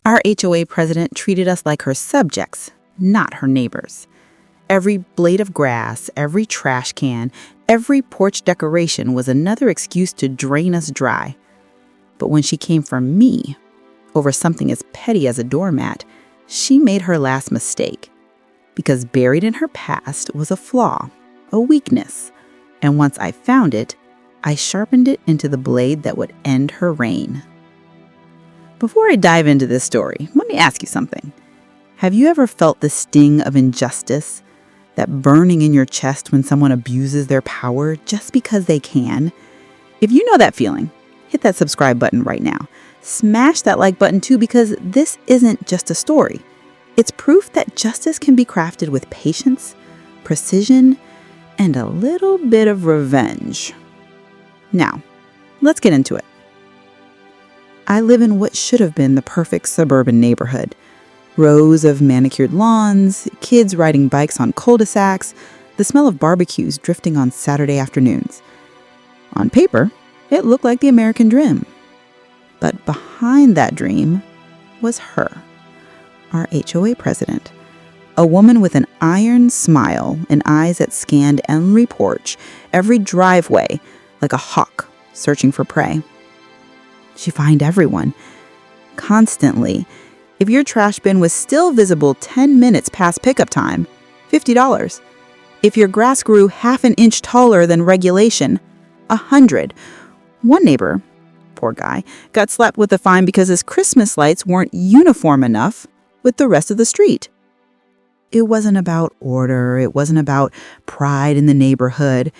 Our HOA president treated us like her subjects, not her neighbors. Every blade of grass, every trash can, every porch decoration was another excuse to drain us dry. But when she came for me, over something as petty as a doormat, she made her last mistake. Because buried in her past was a flaw, a weakness. And once I found it, I sharpened it into the blade that would end her reign. Before I dive into this story, let me ask you something. Have you ever felt the sting of injustice? That burning in your chest when someone abuses their power just because they can? If you know that feeling, hit that subscribe button right now. Smash that like button too, because this isn't just a story. It's proof that justice can be crafted with patience, precision, and a little bit of revenge. Now, let's get into it. I live in what should have been the perfect suburban neighborhood. Rows of manicured lawns, kids riding bikes on cul-de-sacs, the smell of barbecues drifting on Saturday afternoons. On paper, it looked like the American dream. But behind that dream was her, our HOA president. A woman with an iron smile and eyes that scanned every porch, every driveway, like a hawk searching for prey. She fined everyone, constantly. If your trash bin was still visible 10 minutes past pickup time, $50. If your grass grew half an inch taller than regulation, $100. One neighbor, poor guy, got slapped with a fine because his Christmas lights weren't uniform enough with the rest of the street. It wasn't about order. It wasn't about pride in the neighborhood.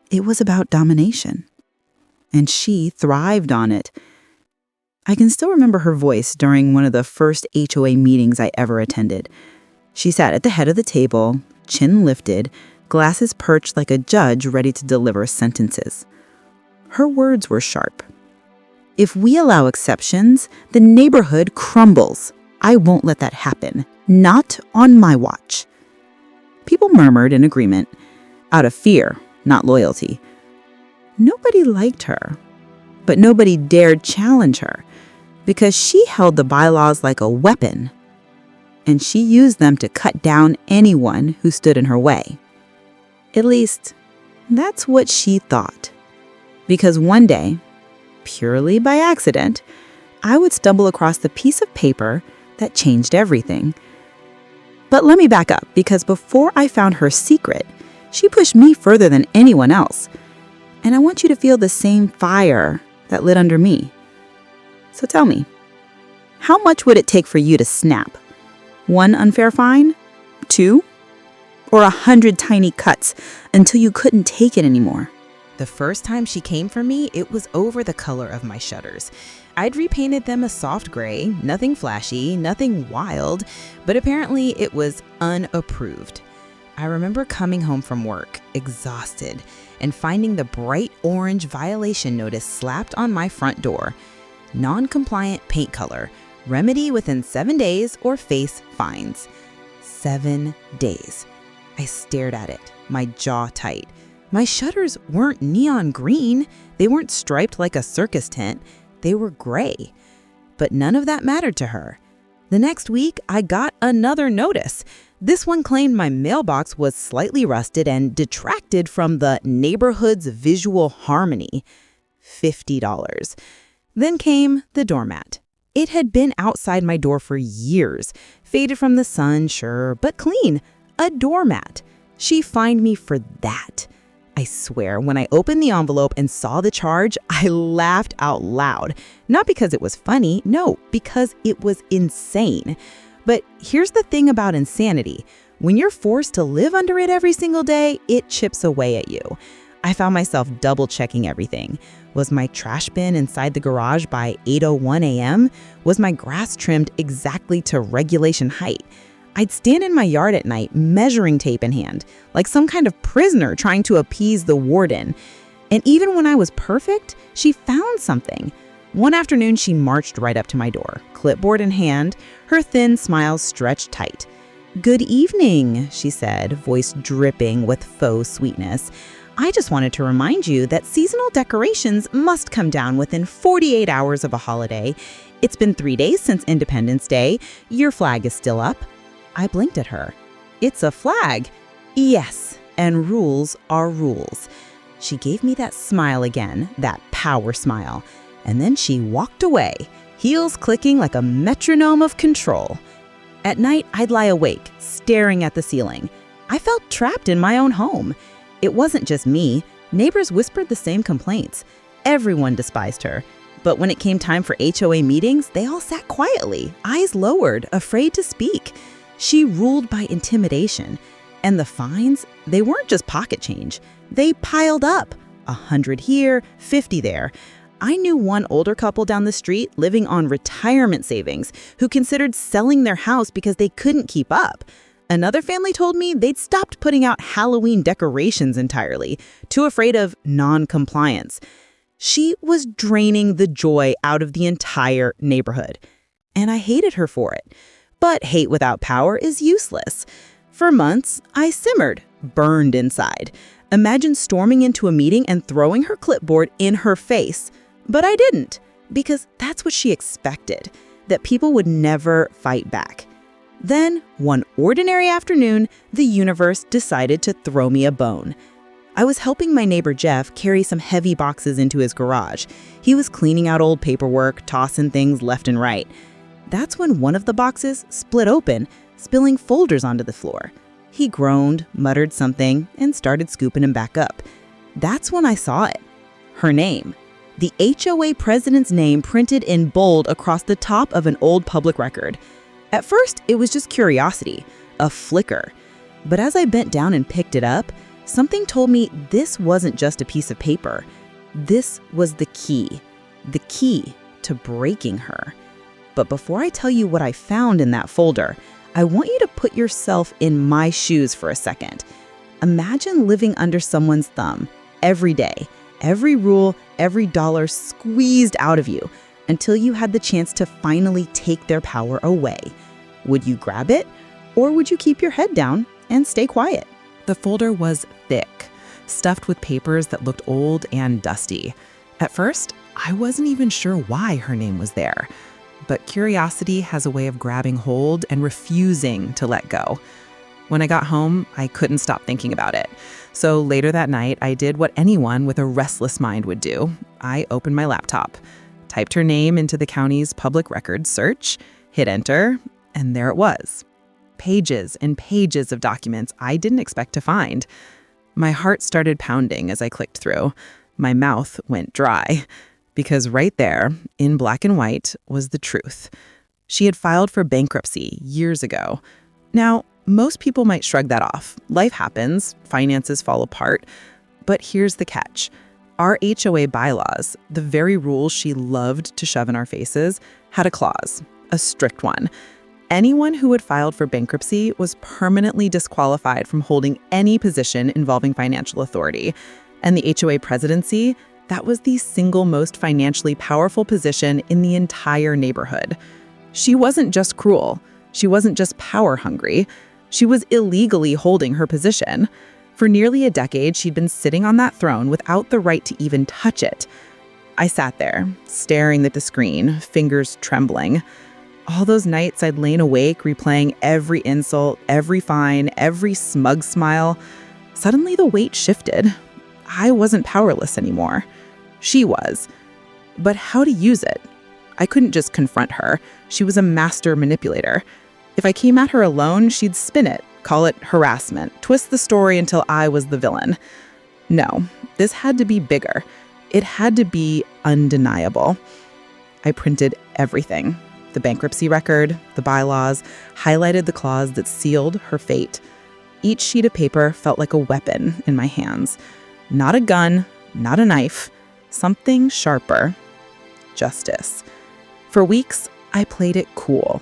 It was about domination. And she thrived on it. I can still remember her voice during one of the first HOA meetings I ever attended. She sat at the head of the table, chin lifted, glasses perched like a judge ready to deliver sentences. Her words were sharp. If we allow exceptions, the neighborhood crumbles. I won't let that happen. Not on my watch. People murmured in agreement, out of fear, not loyalty. Nobody liked her, but nobody dared challenge her because she held the bylaws like a weapon, and she used them to cut down anyone who stood in her way. At least, that's what she thought. Because one day, purely by accident, I would stumble across the piece of paper that changed everything. But let me back up, because before I found her secret, she pushed me further than anyone else. And I want you to feel the same fire that lit under me. So tell me, how much would it take for you to snap? 1 unfair fine? 2? Or 100 tiny cuts until you couldn't take it anymore? The first time she came for me, it was over the color of my shutters. I'd repainted them a soft gray, nothing flashy, nothing wild, but apparently it was unapproved. I remember coming home from work, exhausted, and finding the bright orange violation notice slapped on my front door. Non-compliant paint color, remedy within 7 days or face fines. 7 days. I stared at it, my jaw tight. My shutters weren't neon green. They weren't striped like a circus tent. They were gray. But none of that mattered to her. The next week, I got another notice. This one claimed my mailbox was slightly rusted and detracted from the neighborhood's visual harmony. $50. Then came the doormat. It had been outside my door for years. Faded from the sun, sure, but clean. A doormat. She fined me for that. I swear, when I opened the envelope and saw the charge, I laughed out loud. Not because it was funny, no, because it was insane. But here's the thing about insanity. When you're forced to live under it every single day, it chips away at you. I found myself double-checking everything. Was my trash bin inside the garage by 8:01 a.m.? Was my grass trimmed exactly to regulation height? I'd stand in my yard at night, measuring tape in hand, like some kind of prisoner trying to appease the warden. And even when I was perfect, she found something. One afternoon, she marched right up to my door, clipboard in hand, her thin smile stretched tight. "Good evening," she said, voice dripping with faux sweetness. "I just wanted to remind you that seasonal decorations must come down within 48 hours of a holiday. It's been 3 days since Independence Day. Your flag is still up." I blinked at her. "It's a flag." "Yes, and rules are rules." She gave me that smile again, that power smile. And then she walked away, heels clicking like a metronome of control. At night, I'd lie awake, staring at the ceiling. I felt trapped in my own home. It wasn't just me. Neighbors whispered the same complaints. Everyone despised her. But when it came time for HOA meetings, they all sat quietly, eyes lowered, afraid to speak. She ruled by intimidation. And the fines, they weren't just pocket change. They piled up. 100 here, 50 there. I knew one older couple down the street living on retirement savings who considered selling their house because they couldn't keep up. Another family told me they'd stopped putting out Halloween decorations entirely, too afraid of non-compliance. She was draining the joy out of the entire neighborhood. And I hated her for it. But hate without power is useless. For months, I simmered, burned inside. Imagine storming into a meeting and throwing her clipboard in her face. But I didn't, because that's what she expected, that people would never fight back. Then, one ordinary afternoon, the universe decided to throw me a bone. I was helping my neighbor Jeff carry some heavy boxes into his garage. He was cleaning out old paperwork, tossing things left and right. That's when one of the boxes split open, spilling folders onto the floor. He groaned, muttered something, and started scooping them back up. That's when I saw it. Her name. The HOA president's name printed in bold across the top of an old public record. At first, it was just curiosity, a flicker. But as I bent down and picked it up, something told me this wasn't just a piece of paper. This was the key to breaking her. But before I tell you what I found in that folder, I want you to put yourself in my shoes for a second. Imagine living under someone's thumb every day, every rule, every dollar squeezed out of you until you had the chance to finally take their power away. Would you grab it, or would you keep your head down and stay quiet? The folder was thick, stuffed with papers that looked old and dusty. At first, I wasn't even sure why her name was there. But curiosity has a way of grabbing hold and refusing to let go. When I got home, I couldn't stop thinking about it. So later that night, I did what anyone with a restless mind would do. I opened my laptop, typed her name into the county's public records search, hit enter, and there it was. Pages and pages of documents I didn't expect to find. My heart started pounding as I clicked through. My mouth went dry. Because right there, in black and white, was the truth. She had filed for bankruptcy years ago. Now, most people might shrug that off. Life happens, finances fall apart. But here's the catch. Our HOA bylaws, the very rules she loved to shove in our faces, had a clause, a strict one. Anyone who had filed for bankruptcy was permanently disqualified from holding any position involving financial authority. And the HOA presidency, that was the single most financially powerful position in the entire neighborhood. She wasn't just cruel. She wasn't just power hungry. She was illegally holding her position. For nearly a decade, she'd been sitting on that throne without the right to even touch it. I sat there, staring at the screen, fingers trembling. All those nights I'd lain awake, replaying every insult, every fine, every smug smile. Suddenly the weight shifted. I wasn't powerless anymore. She was. But how to use it? I couldn't just confront her. She was a master manipulator. If I came at her alone, she'd spin it, call it harassment, twist the story until I was the villain. No, this had to be bigger. It had to be undeniable. I printed everything. The bankruptcy record, the bylaws, highlighted the clause that sealed her fate. Each sheet of paper felt like a weapon in my hands. Not a gun, not a knife, something sharper. Justice. For weeks, I played it cool.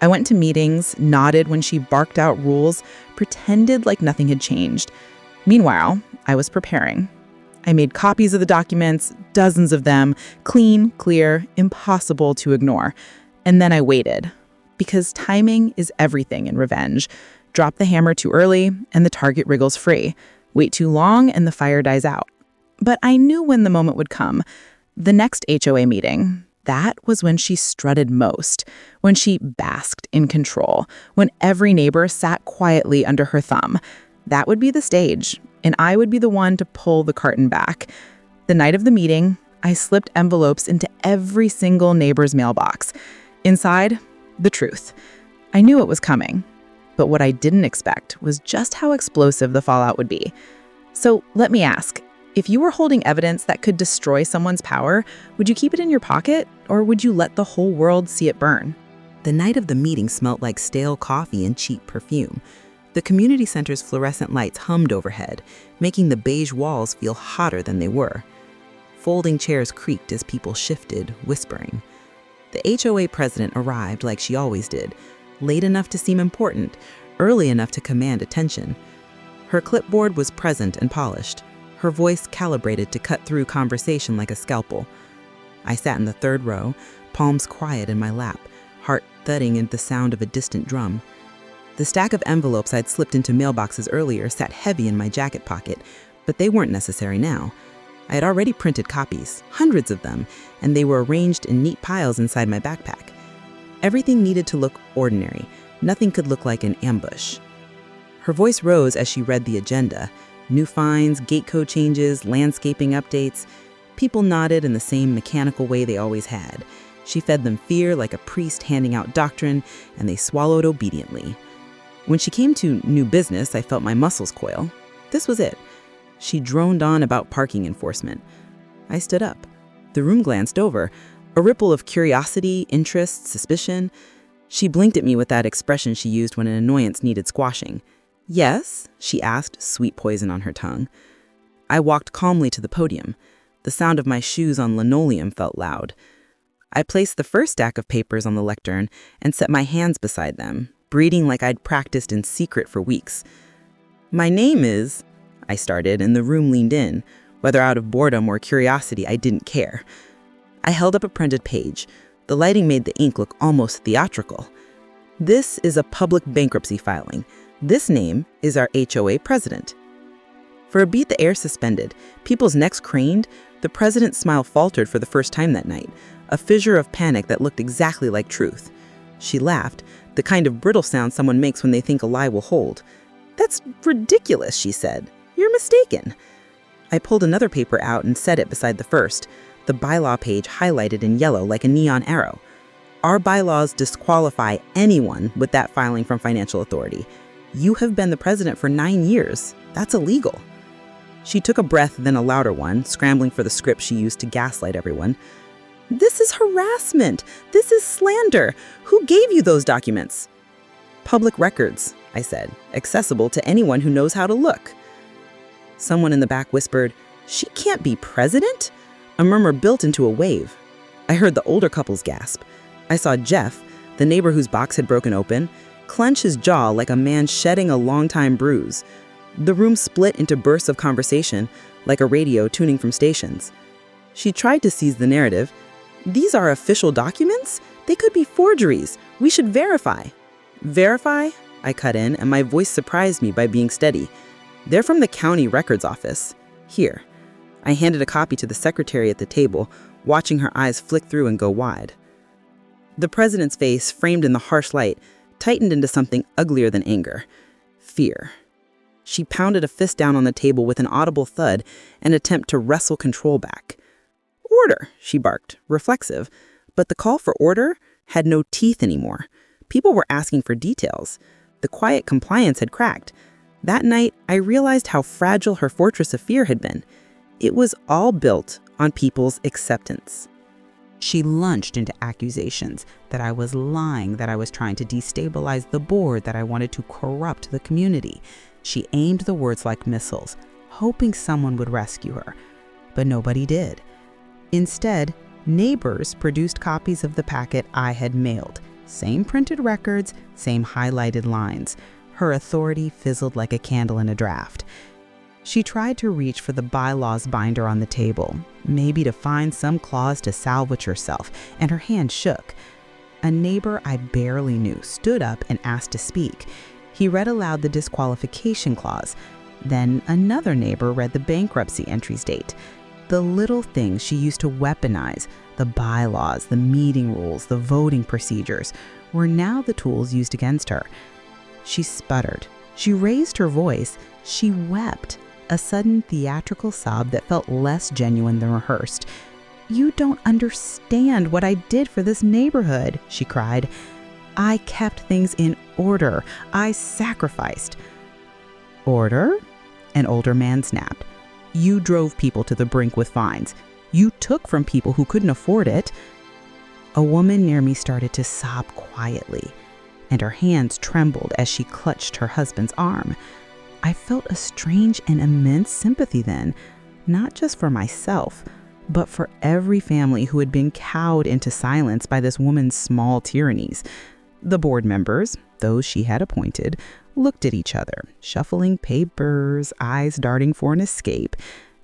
I went to meetings, nodded when she barked out rules, pretended like nothing had changed. Meanwhile, I was preparing. I made copies of the documents, dozens of them, clean, clear, impossible to ignore. And then I waited. Because timing is everything in revenge. Drop the hammer too early, and the target wriggles free. Wait too long, and the fire dies out. But I knew when the moment would come. The next HOA meeting. That was when she strutted most, when she basked in control, when every neighbor sat quietly under her thumb. That would be the stage, and I would be the one to pull the curtain back. The night of the meeting, I slipped envelopes into every single neighbor's mailbox. Inside, the truth. I knew it was coming, but what I didn't expect was just how explosive the fallout would be. So let me ask, if you were holding evidence that could destroy someone's power, would you keep it in your pocket, or would you let the whole world see it burn? The night of the meeting smelled like stale coffee and cheap perfume. The community center's fluorescent lights hummed overhead, making the beige walls feel hotter than they were. Folding chairs creaked as people shifted, whispering. The HOA president arrived like she always did, late enough to seem important, early enough to command attention. Her clipboard was present and polished, her voice calibrated to cut through conversation like a scalpel. I sat in the third row, palms quiet in my lap, heart thudding at the sound of a distant drum. The stack of envelopes I'd slipped into mailboxes earlier sat heavy in my jacket pocket, but they weren't necessary now. I had already printed copies, hundreds of them, and they were arranged in neat piles inside my backpack. Everything needed to look ordinary. Nothing could look like an ambush. Her voice rose as she read the agenda. New fines, gate code changes, landscaping updates. People nodded in the same mechanical way they always had. She fed them fear like a priest handing out doctrine, and they swallowed obediently. When she came to new business, I felt my muscles coil. This was it. She droned on about parking enforcement. I stood up. The room glanced over, a ripple of curiosity, interest, suspicion. She blinked at me with that expression she used when an annoyance needed squashing. "Yes?" she asked, sweet poison on her tongue. I walked calmly to the podium. The sound of my shoes on linoleum felt loud. I placed the first stack of papers on the lectern and set my hands beside them, breathing like I'd practiced in secret for weeks. "My name is," I started, and the room leaned in. Whether out of boredom or curiosity, I didn't care. I held up a printed page. The lighting made the ink look almost theatrical. "This is a public bankruptcy filing. This name is our HOA president." For a beat, the air suspended. People's necks craned. The president's smile faltered for the first time that night, a fissure of panic that looked exactly like truth. She laughed, the kind of brittle sound someone makes when they think a lie will hold. "That's ridiculous," she said. "You're mistaken." I pulled another paper out and set it beside the first, the bylaw page highlighted in yellow like a neon arrow. "Our bylaws disqualify anyone with that filing from financial authority. You have been the president for 9 years. That's illegal." She took a breath, then a louder one, scrambling for the script she used to gaslight everyone. "This is harassment. This is slander. Who gave you those documents?" "Public records," I said, "accessible to anyone who knows how to look." Someone in the back whispered, "She can't be president?" A murmur built into a wave. I heard the older couple's gasp. I saw Jeff, the neighbor whose box had broken open, clench his jaw like a man shedding a long-time bruise. The room split into bursts of conversation, like a radio tuning from stations. She tried to seize the narrative. "These are official documents? They could be forgeries. We should verify." "Verify?" I cut in, and my voice surprised me by being steady. "They're from the county records office. Here." I handed a copy to the secretary at the table, watching her eyes flick through and go wide. The president's face, framed in the harsh light, tightened into something uglier than anger. Fear. She pounded a fist down on the table with an audible thud, an attempt to wrestle control back. "Order," she barked, reflexive, but the call for order had no teeth anymore. People were asking for details. The quiet compliance had cracked. That night, I realized how fragile her fortress of fear had been. It was all built on people's acceptance. She lunged into accusations that I was lying, that I was trying to destabilize the board, that I wanted to corrupt the community. She aimed the words like missiles, hoping someone would rescue her. But nobody did. Instead, neighbors produced copies of the packet I had mailed. Same printed records, same highlighted lines. Her authority fizzled like a candle in a draft. She tried to reach for the bylaws binder on the table, maybe to find some clause to salvage herself, and her hand shook. A neighbor I barely knew stood up and asked to speak. He read aloud the disqualification clause. Then another neighbor read the bankruptcy entry's date. The little things she used to weaponize, The bylaws, the meeting rules, the voting procedures were now the tools used against her. She sputtered. She raised her voice. She wept, a sudden theatrical sob that felt less genuine than rehearsed. "You don't understand what I did for this neighborhood," she cried. "I kept things in order. I sacrificed." "Order?" An older man snapped. "You drove people to the brink with fines. You took from people who couldn't afford it." A woman near me started to sob quietly, and her hands trembled as she clutched her husband's arm. I felt a strange and immense sympathy then, not just for myself, but for every family who had been cowed into silence by this woman's small tyrannies. The board members, those she had appointed, looked at each other, shuffling papers, eyes darting for an escape.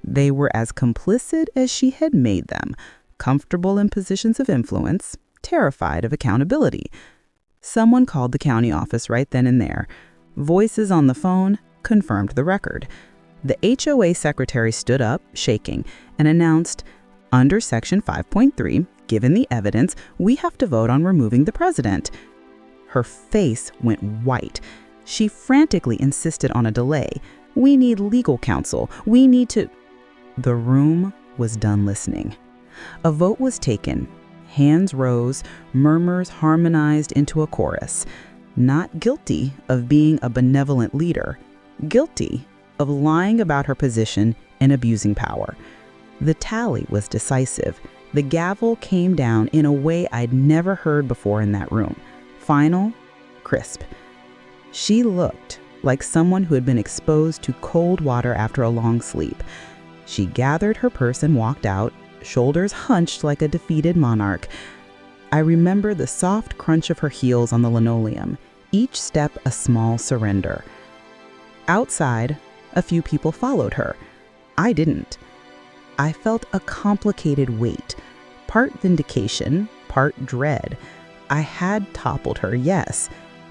They were as complicit as she had made them, comfortable in positions of influence, terrified of accountability. Someone called the county office right then and there. Voices on the phone confirmed the record. The HOA secretary stood up, shaking, and announced, "Under Section 5.3, given the evidence, we have to vote on removing the president." Her face went white. She frantically insisted on a delay. "We need legal counsel. We need to—" The room was done listening. A vote was taken. Hands rose, murmurs harmonized into a chorus. Not guilty of being a benevolent leader, guilty of lying about her position and abusing power. The tally was decisive. The gavel came down in a way I'd never heard before in that room. Final, crisp. She looked like someone who had been exposed to cold water after a long sleep. She gathered her purse and walked out, shoulders hunched like a defeated monarch. I remember the soft crunch of her heels on the linoleum, each step a small surrender. Outside, a few people followed her. I didn't. I felt a complicated weight, part vindication, part dread. I had toppled her, yes,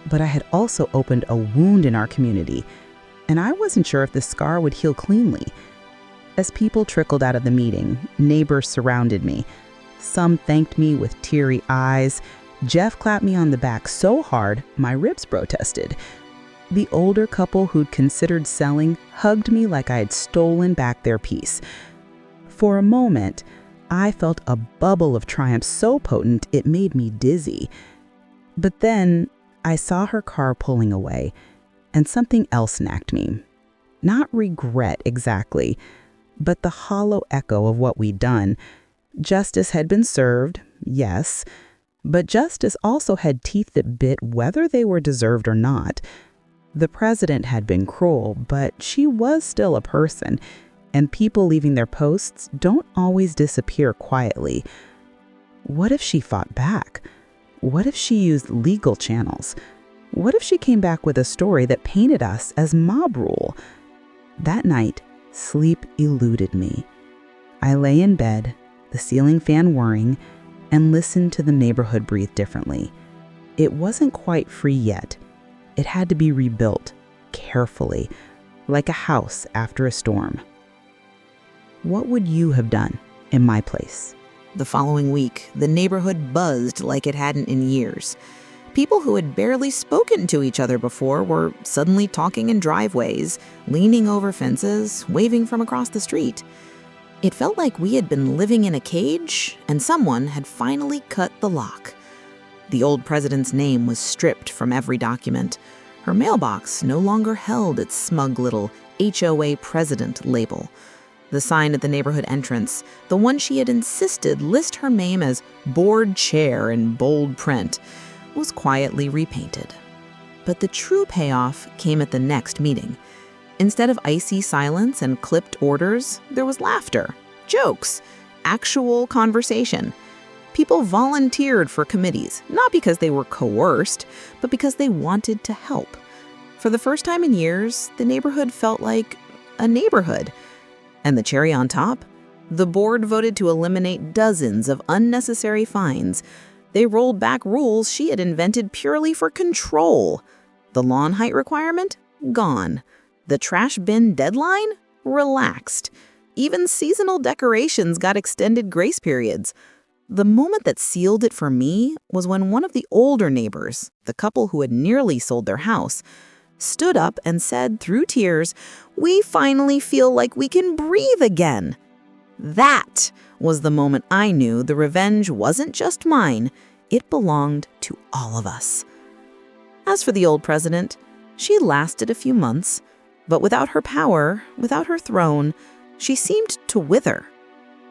but I had also opened a wound in our community, and I wasn't sure if the scar would heal cleanly. As people trickled out of the meeting, neighbors surrounded me. Some thanked me with teary eyes. Jeff clapped me on the back so hard, my ribs protested. The older couple who'd considered selling hugged me like I had stolen back their peace. For a moment, I felt a bubble of triumph so potent it made me dizzy. But then I saw her car pulling away, and something else nagged me. Not regret exactly, but the hollow echo of what we'd done. Justice had been served, yes, but justice also had teeth that bit whether they were deserved or not. The president had been cruel, but she was still a person, and people leaving their posts don't always disappear quietly. What if she fought back? What if she used legal channels? What if she came back with a story that painted us as mob rule? That night, sleep eluded me. I lay in bed, the ceiling fan whirring, and listened to the neighborhood breathe differently. It wasn't quite free yet. It had to be rebuilt, carefully, like a house after a storm. What would you have done in my place? The following week, the neighborhood buzzed like it hadn't in years. People who had barely spoken to each other before were suddenly talking in driveways, leaning over fences, waving from across the street. It felt like we had been living in a cage, and someone had finally cut the lock. The old president's name was stripped from every document. Her mailbox no longer held its smug little HOA president label. The sign at the neighborhood entrance, the one she had insisted list her name as board chair in bold print, was quietly repainted. But the true payoff came at the next meeting. Instead of icy silence and clipped orders, there was laughter, jokes, actual conversation. People volunteered for committees, not because they were coerced, but because they wanted to help. For the first time in years, the neighborhood felt like a neighborhood. And the cherry on top? The board voted to eliminate dozens of unnecessary fines. They rolled back rules she had invented purely for control. The lawn height requirement? Gone. The trash bin deadline? Relaxed. Even seasonal decorations got extended grace periods. The moment that sealed it for me was when one of the older neighbors, the couple who had nearly sold their house, stood up and said through tears, "We finally feel like we can breathe again." That was the moment I knew the revenge wasn't just mine, it belonged to all of us. As for the old president, she lasted a few months, but without her power, without her throne, she seemed to wither.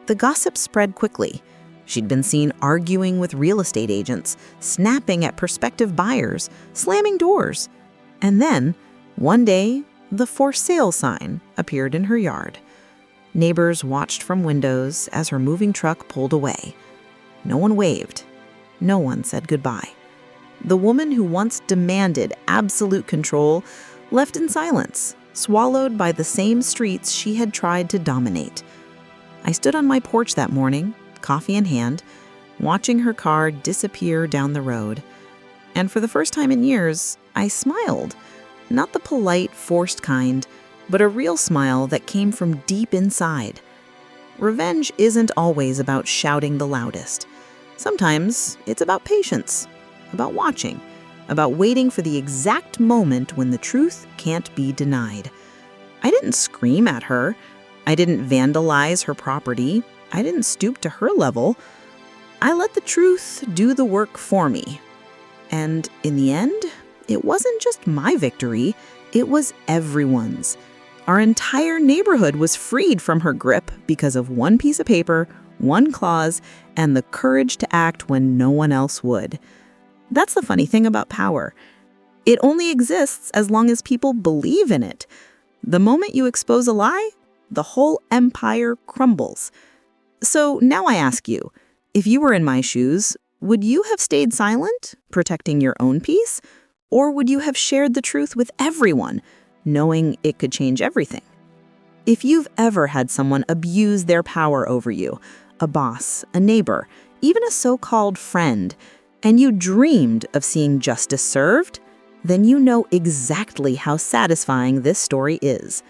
The gossip spread quickly. She'd been seen arguing with real estate agents, snapping at prospective buyers, slamming doors. And then, one day, the for sale sign appeared in her yard. Neighbors watched from windows as her moving truck pulled away. No one waved. No one said goodbye. The woman who once demanded absolute control left in silence, swallowed by the same streets she had tried to dominate. I stood on my porch that morning, coffee in hand, watching her car disappear down the road. And for the first time in years, I smiled. Not the polite, forced kind, but a real smile that came from deep inside. Revenge isn't always about shouting the loudest. Sometimes it's about patience, about watching, about waiting for the exact moment when the truth can't be denied. I didn't scream at her. I didn't vandalize her property. I didn't stoop to her level. I let the truth do the work for me. And in the end, it wasn't just my victory, it was everyone's. Our entire neighborhood was freed from her grip because of one piece of paper, one clause, and the courage to act when no one else would. That's the funny thing about power. It only exists as long as people believe in it. The moment you expose a lie, the whole empire crumbles. So now I ask you, if you were in my shoes, would you have stayed silent, protecting your own peace? Or would you have shared the truth with everyone, knowing it could change everything? If you've ever had someone abuse their power over you, a boss, a neighbor, even a so-called friend, and you dreamed of seeing justice served, then you know exactly how satisfying this story is.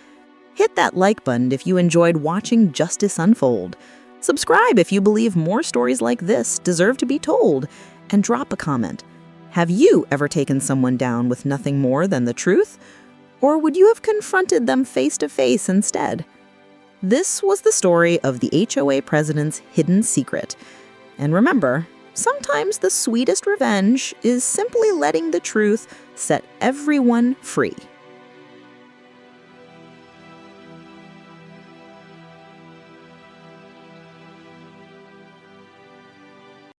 Hit that like button if you enjoyed watching justice unfold. Subscribe if you believe more stories like this deserve to be told, and drop a comment. Have you ever taken someone down with nothing more than the truth? Or would you have confronted them face to face instead? This was the story of the HOA president's hidden secret. And remember, sometimes the sweetest revenge is simply letting the truth set everyone free.